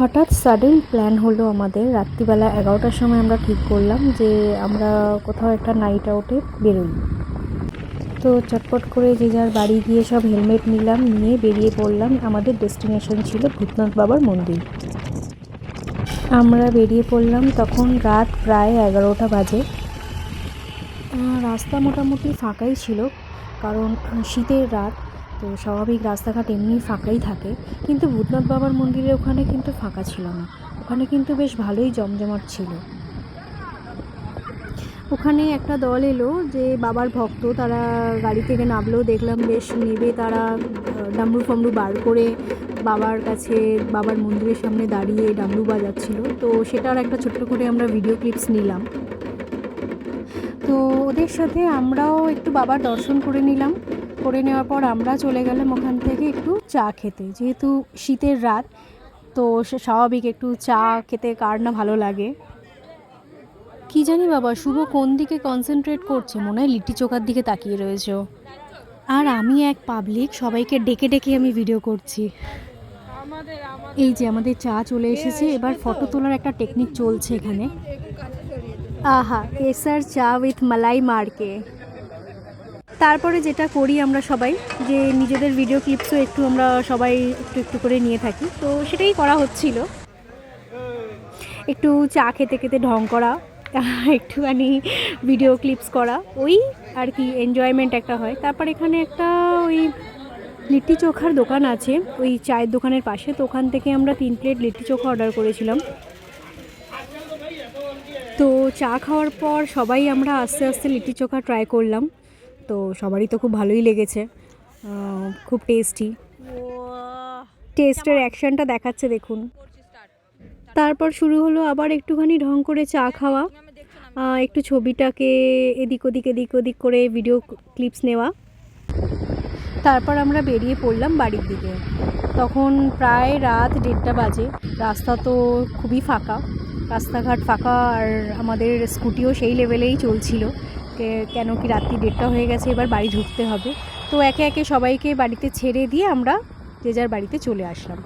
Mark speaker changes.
Speaker 1: হঠাৎ sudden plan হলো আমাদের। রাত্রিবেলা 11টার সময় আমরা ঠিক করলাম যে আমরা কোথাও একটা নাইট আউটে বেরোই। তো চটপট করে যে যার বাড়ি গিয়ে সব হেলমেট নিলাম, নিয়ে বেরিয়ে পড়লাম। আমাদের ডেস্টিনেশন ছিল ভূতনাথ বাবার মন্দির। আমরা বেরিয়ে পড়লাম, তখন রাত প্রায় 11টা বাজে। রাস্তা মোটামুটি ফাঁকাই ছিল, কারণ শীতের রাত, তো স্বাভাবিক রাস্তাঘাট এমনি ফাঁকাই থাকে। কিন্তু ভূতনাথ বাবার মন্দিরের ওখানে কিন্তু ফাঁকা ছিল না, ওখানে কিন্তু বেশ ভালোই জমজমাট ছিল। ওখানে একটা দল এলো যে বাবার ভক্ত, তারা গাড়ি থেকে নামলেও দেখলাম বেশ নেবে তারা ডামরু ফামরু বার করে বাবার কাছে, বাবার মন্দিরের সামনে দাঁড়িয়ে ডামরু বাজাচ্ছিল। তো সেটার একটা ছোট্ট করে আমরা ভিডিও ক্লিপস নিলাম। তো ওদের সাথে আমরাও একটু বাবার দর্শন করে নিলাম। করে নেওয়ার পর আমরা চলে গেলাম ওখান থেকে একটু চা খেতে। যেহেতু শীতের রাত, তো স্বাভাবিক একটু চা খেতে কার না ভালো লাগে। কি জানি বাবা, শুভ কোন দিকে কনসেন্ট্রেট করছে, মনে হয় লিট্টি চোখার দিকে তাকিয়ে রয়েছে। আর আমি এক পাবলিক, সবাইকে ডেকে ডেকে আমি ভিডিও করছি। এই যে আমাদের চা চলে এসেছে, এবার ফটো তোলার একটা টেকনিক চলছে এখানে। আহা, কেসার চা উইথ মালাই মারকে। তারপরে যেটা করি আমরা সবাই, যে নিজেদের ভিডিও ক্লিপসও একটু আমরা সবাই একটু একটু করে নিয়ে থাকি। তো সেটাই করা হচ্ছিল, একটু চা খেতে খেতে ঢং করা, একটুখানি ভিডিও ক্লিপস করা, ওই আর কি এনজয়মেন্ট একটা হয়। তারপর এখানে একটা ওই লিট্টি চোখার দোকান আছে ওই চায়ের দোকানের পাশে, তো ওখান থেকে আমরা 3 প্লেট লিট্টি চোখা অর্ডার করেছিলাম। তো চা খাওয়ার পর সবাই আমরা আস্তে আস্তে লিট্টি চোখা ট্রাই করলাম। তো সবারই তো খুব ভালোই লেগেছে, খুব টেস্টি। টেস্টের অ্যাকশনটা দেখাচ্ছে দেখুন। তারপর শুরু হলো আবার একটুখানি ঢং করে চা খাওয়া, একটু ছবিটাকে এদিক ওদিক করে ভিডিও ক্লিপস নেওয়া। তারপর আমরা বেরিয়ে পড়লাম বাড়ির দিকে। তখন প্রায় রাত 1:30 বাজে। রাস্তা তো খুবই ফাঁকা, রাস্তাঘাট ফাঁকা, আর আমাদের স্কুটিও সেই লেভেলেই চলছিল। কেন কি রাত্রি 1:30 হয়ে গেছে, এবার বাড়ি ঢুকতে হবে। তো একে একে সবাইকে বাড়িতে ছেড়ে দিয়ে আমরা যে যার বাড়িতে চলে আসলাম।